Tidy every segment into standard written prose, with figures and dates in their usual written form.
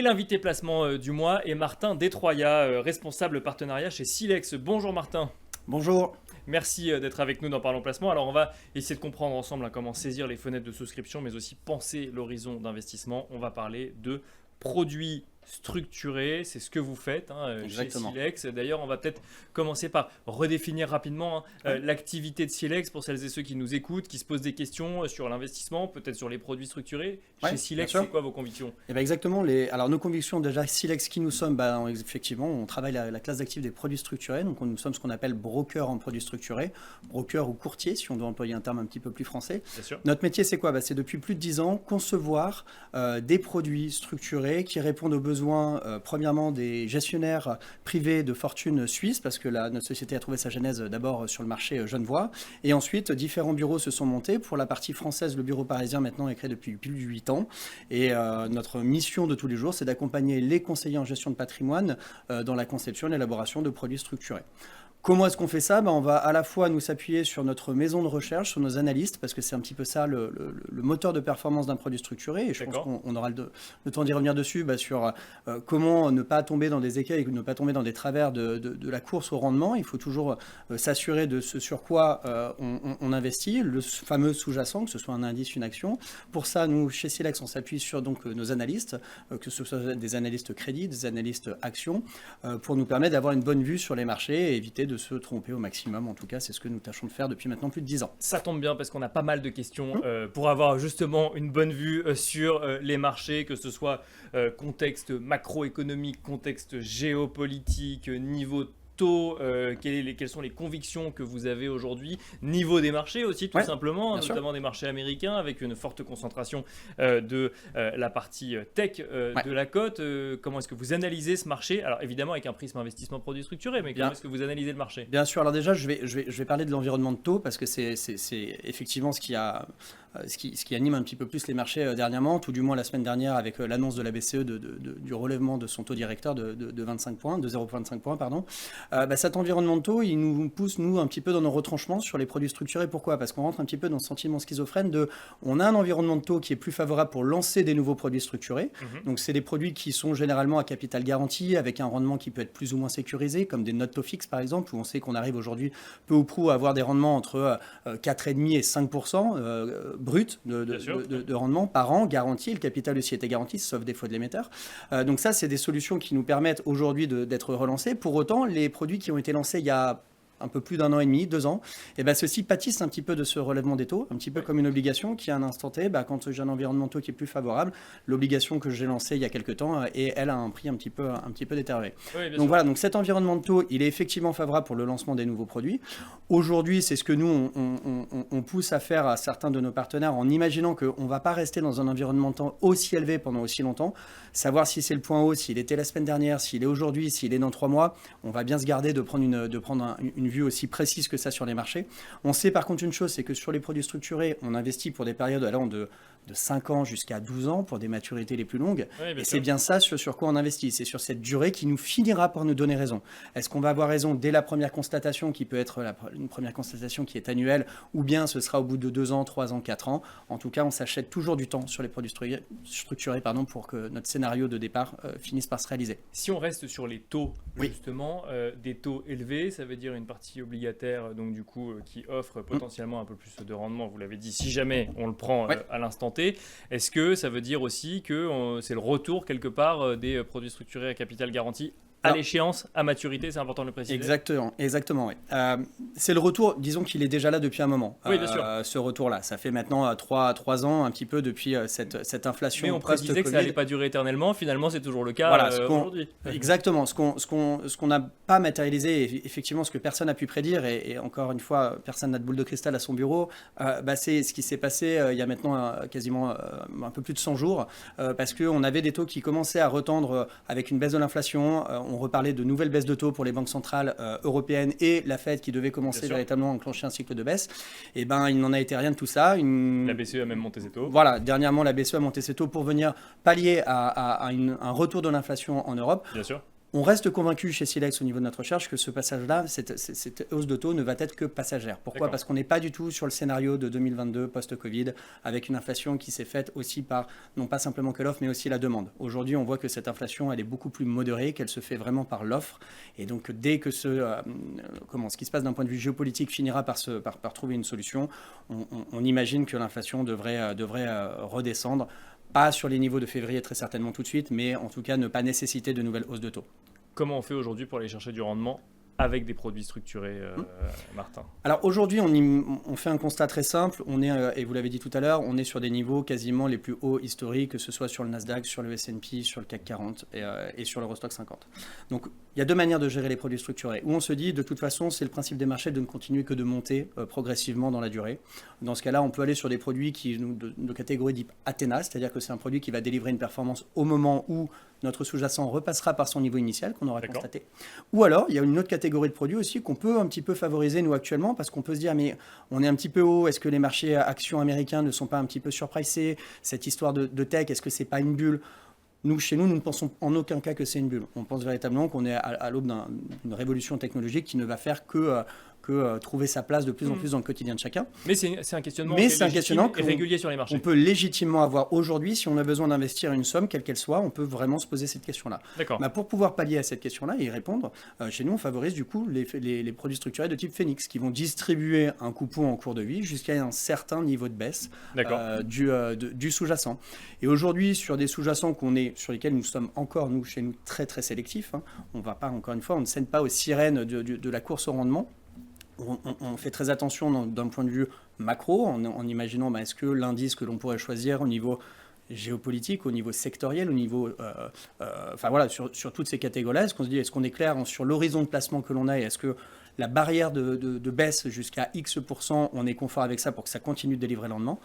Et l'invité placement du mois est Martin Détroyat, responsable partenariat chez Silex. Bonjour Martin. Bonjour. Merci d'être avec nous dans Parlons Placement. Alors on va essayer de comprendre ensemble comment saisir les fenêtres de souscription, mais aussi penser l'horizon d'investissement. On va parler de produits structurés, c'est ce que vous faites chez Silex. D'ailleurs, on va peut-être commencer par redéfinir rapidement l'activité de Silex pour celles et ceux qui nous écoutent, qui se posent des questions sur l'investissement, peut-être sur les produits structurés. Chez Silex, c'est quoi vos convictions ? Exactement. Alors nos convictions, déjà, Silex, qui nous sommes, effectivement, on travaille la classe d'actifs des produits structurés. Donc nous sommes ce qu'on appelle broker en produits structurés, broker ou courtier, si on doit employer un terme un petit peu plus français. Bien sûr. Notre métier, c'est quoi ? C'est depuis plus de 10 ans concevoir des produits structurés qui répondent aux besoins, premièrement, des gestionnaires privés de fortune suisses, parce que notre société a trouvé sa genèse d'abord sur le marché genevois. Et ensuite, différents bureaux se sont montés. Pour la partie française, le bureau parisien maintenant est créé depuis plus de 8 ans. Et notre mission de tous les jours, c'est d'accompagner les conseillers en gestion de patrimoine dans la conception et l'élaboration de produits structurés. Comment est-ce qu'on fait ça ? On va à la fois nous s'appuyer sur notre maison de recherche, sur nos analystes, parce que c'est un petit peu ça le moteur de performance d'un produit structuré. Et je pense qu'on aura le temps d'y revenir dessus, sur comment ne pas tomber dans des écueils, ne pas tomber dans des travers de la course au rendement. Il faut toujours s'assurer de ce sur quoi on investit, le fameux sous-jacent, que ce soit un indice, une action. Pour ça, nous, chez Silex, on s'appuie sur nos analystes, que ce soit des analystes crédit, des analystes actions, pour nous permettre d'avoir une bonne vue sur les marchés et éviter de se tromper au maximum. En tout cas, c'est ce que nous tâchons de faire depuis maintenant plus de 10 ans. Ça tombe bien parce qu'on a pas mal de questions pour avoir justement une bonne vue sur les marchés, que ce soit contexte macroéconomique, contexte géopolitique, niveau taux, quelles sont les convictions que vous avez aujourd'hui, niveau des marchés aussi tout simplement, notamment des marchés américains avec une forte concentration de la partie tech de la cote. Comment est-ce que vous analysez ce marché ? Alors évidemment avec un prisme investissement produit structuré, mais comment est-ce que vous analysez le marché ? Bien sûr, alors déjà je vais parler de l'environnement de taux parce que c'est effectivement ce qui anime un petit peu plus les marchés dernièrement, tout du moins la semaine dernière avec l'annonce de la BCE du relèvement de son taux directeur de 25 points, de 0,25 points, pardon. Cet environnement de taux, il nous pousse, nous, un petit peu dans nos retranchements sur les produits structurés. Pourquoi ? Parce qu'on rentre un petit peu dans ce sentiment schizophrène on a un environnement de taux qui est plus favorable pour lancer des nouveaux produits structurés. Donc, c'est des produits qui sont généralement à capital garanti, avec un rendement qui peut être plus ou moins sécurisé, comme des notes taux fixes, par exemple, où on sait qu'on arrive aujourd'hui peu ou prou à avoir des rendements entre 4,5 et 5% brut de rendement par an, garanti. Le capital aussi était garanti, sauf défaut de l'émetteur. Donc ça, c'est des solutions qui nous permettent aujourd'hui d'être relancés. Pour autant, les produits qui ont été lancés il y a un peu plus d'1 an et demi, 2 ans, ceux-ci pâtissent un petit peu de ce relèvement des taux, un petit peu comme une obligation qui, à un instant T, quand j'ai un environnement de taux qui est plus favorable, l'obligation que j'ai lancée il y a quelques temps, et elle a un prix un petit peu détérioré. Donc voilà, donc cet environnement de taux, il est effectivement favorable pour le lancement des nouveaux produits. Aujourd'hui, c'est ce que nous, on pousse à faire à certains de nos partenaires en imaginant qu'on ne va pas rester dans un environnement de temps aussi élevé pendant aussi longtemps. Savoir si c'est le point haut, s'il était la semaine dernière, s'il est aujourd'hui, s'il est dans 3 mois, on va bien se garder de prendre une vue aussi précise que ça sur les marchés. On sait par contre une chose, c'est que sur les produits structurés, on investit pour des périodes allant de 5 ans jusqu'à 12 ans pour des maturités les plus longues. Et c'est bien ça sur quoi on investit. C'est sur cette durée qui nous finira par nous donner raison. Est-ce qu'on va avoir raison dès la première constatation qui peut être une première constatation qui est annuelle, ou bien ce sera au bout de 2 ans, 3 ans, 4 ans. En tout cas, on s'achète toujours du temps sur les produits structurés pour que notre scénario de départ finisse par se réaliser. Si on reste sur les taux, justement, des taux élevés, ça veut dire une partie obligataire donc du coup qui offre potentiellement un peu plus de rendement, vous l'avez dit, si jamais on le prend à l'instant T. Est-ce que ça veut dire aussi que c'est le retour quelque part des produits structurés à capital garanti à l'échéance, à maturité, c'est important de le préciser. Exactement, oui. C'est le retour, disons qu'il est déjà là depuis un moment. Oui, bien sûr. Ce retour-là, ça fait maintenant 3 ans, un petit peu depuis cette inflation. Mais on précisait que ça n'allait pas durer éternellement, finalement c'est toujours le cas aujourd'hui. Exactement, ce qu'on n'a pas matérialisé, et effectivement ce que personne n'a pu prédire, et encore une fois, personne n'a de boule de cristal à son bureau, c'est ce qui s'est passé il y a maintenant quasiment un peu plus de 100 jours, parce qu'on avait des taux qui commençaient à retendre avec une baisse de l'inflation. On reparlait de nouvelles baisses de taux pour les banques centrales européennes et la Fed qui devait commencer véritablement à enclencher un cycle de baisse. Et il n'en a été rien de tout ça. La BCE a même monté ses taux. Voilà, dernièrement la BCE a monté ses taux pour venir pallier à un retour de l'inflation en Europe. Bien sûr. On reste convaincu chez Silex au niveau de notre recherche que ce passage-là, cette hausse de taux ne va être que passagère. Pourquoi ? Parce qu'on n'est pas du tout sur le scénario de 2022 post-Covid, avec une inflation qui s'est faite aussi par, non pas simplement que l'offre, mais aussi la demande. Aujourd'hui, on voit que cette inflation, elle est beaucoup plus modérée, qu'elle se fait vraiment par l'offre. Et donc, dès que ce qui se passe d'un point de vue géopolitique finira par trouver une solution, on imagine que l'inflation devrait redescendre. Pas sur les niveaux de février très certainement tout de suite, mais en tout cas ne pas nécessiter de nouvelles hausses de taux. Comment on fait aujourd'hui pour aller chercher du rendement avec des produits structurés, Martin ? Alors aujourd'hui, on fait un constat très simple. On est, et vous l'avez dit tout à l'heure, on est sur des niveaux quasiment les plus hauts historiques, que ce soit sur le Nasdaq, sur le S&P, sur le CAC 40 et sur l'Eurostoxx 50. Donc il y a deux manières de gérer les produits structurés. Où on se dit, de toute façon, c'est le principe des marchés de ne continuer que de monter progressivement dans la durée. Dans ce cas-là, on peut aller sur des produits de catégorie type Athena, c'est-à-dire que c'est un produit qui va délivrer une performance au moment où notre sous-jacent repassera par son niveau initial qu'on aura constaté. Ou alors, il y a une autre catégorie de produits aussi qu'on peut un petit peu favoriser, nous, actuellement, parce qu'on peut se dire, mais on est un petit peu haut, est-ce que les marchés actions américains ne sont pas un petit peu surpricés ? Cette histoire de tech, est-ce que c'est pas une bulle ? Chez nous, nous ne pensons en aucun cas que c'est une bulle. On pense véritablement qu'on est à l'aube d'une révolution technologique qui ne va faire que trouver sa place de plus en plus dans le quotidien de chacun. Mais c'est un questionnement régulier sur les marchés. On peut légitimement avoir aujourd'hui, si on a besoin d'investir une somme, quelle qu'elle soit, on peut vraiment se poser cette question-là. D'accord. Pour pouvoir pallier à cette question-là et y répondre, chez nous, on favorise du coup les produits structurés de type Phoenix, qui vont distribuer un coupon en cours de vie jusqu'à un certain niveau de baisse du sous-jacent. Et aujourd'hui, sur des sous-jacents sur lesquels nous sommes encore, nous, chez nous, très très sélectifs, on ne va pas, encore une fois, on ne cède pas aux sirènes de la course au rendement. On fait très attention d'un point de vue macro, en imaginant est-ce que l'indice que l'on pourrait choisir au niveau géopolitique, au niveau sectoriel, au niveau, sur toutes ces catégories-là, est-ce qu'on est clair sur l'horizon de placement que l'on a et est-ce que la barrière de baisse jusqu'à X%, on est confort avec ça pour que ça continue de délivrer le rendement.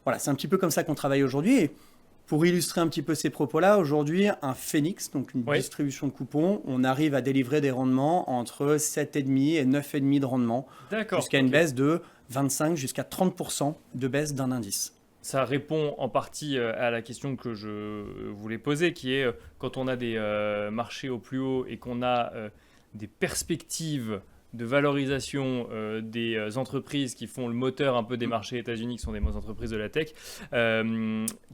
Voilà, c'est un petit peu comme ça qu'on travaille aujourd'hui. Et pour illustrer un petit peu ces propos-là, aujourd'hui, un Phoenix, donc une distribution de coupons, on arrive à délivrer des rendements entre 7,5 et 9,5 de rendement, jusqu'à une baisse de 25 jusqu'à 30% de baisse d'un indice. Ça répond en partie à la question que je voulais poser, qui est quand on a des marchés au plus haut et qu'on a des perspectives de valorisation des entreprises qui font le moteur un peu des marchés États-Unis, qui sont des entreprises de la tech,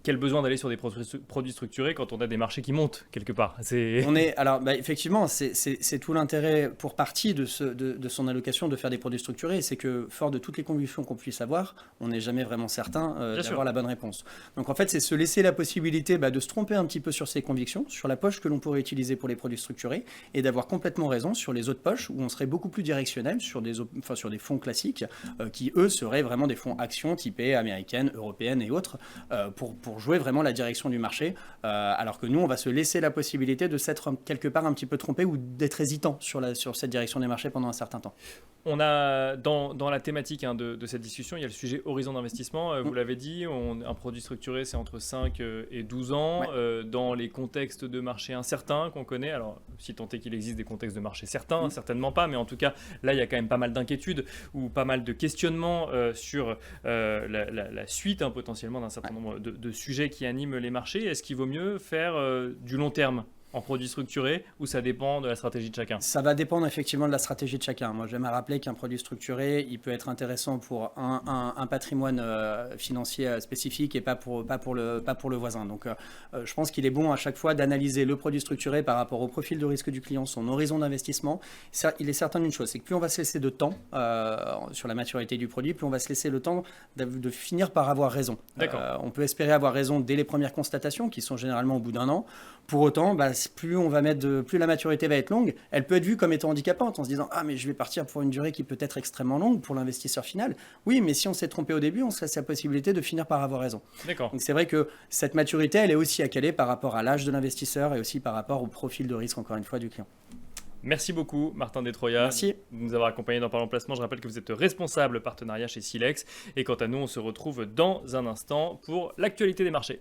quel besoin d'aller sur des produits structurés quand on a des marchés qui montent quelque part. Effectivement, c'est tout l'intérêt pour partie de son allocation de faire des produits structurés, c'est que fort de toutes les convictions qu'on puisse avoir, on n'est jamais vraiment certain d'avoir la bonne réponse. Donc en fait, c'est se laisser la possibilité de se tromper un petit peu sur ses convictions, sur la poche que l'on pourrait utiliser pour les produits structurés, et d'avoir complètement raison sur les autres poches où on serait beaucoup plus directionnel sur des fonds classiques qui, eux, seraient vraiment des fonds actions typés américaines, européennes et autres pour jouer vraiment la direction du marché, alors que nous, on va se laisser la possibilité de s'être quelque part un petit peu trompé ou d'être hésitant sur cette direction des marchés pendant un certain temps. On a, dans la thématique de cette discussion, il y a le sujet horizon d'investissement. Vous l'avez dit, un produit structuré, c'est entre 5 et 12 ans. Dans les contextes de marché incertains qu'on connaît, alors si tant est qu'il existe des contextes de marché certains, certainement pas, mais en tout cas, là, il y a quand même pas mal d'inquiétudes ou pas mal de questionnements sur la suite potentiellement d'un certain nombre de sujets qui animent les marchés. Est-ce qu'il vaut mieux faire du long terme en produits structurés ou ça dépend de la stratégie de chacun ? Ça va dépendre effectivement de la stratégie de chacun. Moi, j'aime à rappeler qu'un produit structuré, il peut être intéressant pour un patrimoine financier spécifique et pas pour le voisin. Donc, je pense qu'il est bon à chaque fois d'analyser le produit structuré par rapport au profil de risque du client, son horizon d'investissement. Il est certain d'une chose, c'est que plus on va se laisser de temps sur la maturité du produit, plus on va se laisser le temps de finir par avoir raison. On peut espérer avoir raison dès les premières constatations, qui sont généralement au bout d'un an. Pour autant, plus la maturité va être longue, elle peut être vue comme étant handicapante en se disant « Ah, mais je vais partir pour une durée qui peut être extrêmement longue pour l'investisseur final. » Oui, mais si on s'est trompé au début, on se laisse la possibilité de finir par avoir raison. Donc c'est vrai que cette maturité, elle est aussi à caler par rapport à l'âge de l'investisseur et aussi par rapport au profil de risque, encore une fois, du client. Merci beaucoup, Martin Detroya, Merci de nous avoir accompagnés dans Parlons Placement. Je rappelle que vous êtes responsable partenariat chez Silex. Et quant à nous, on se retrouve dans un instant pour l'actualité des marchés.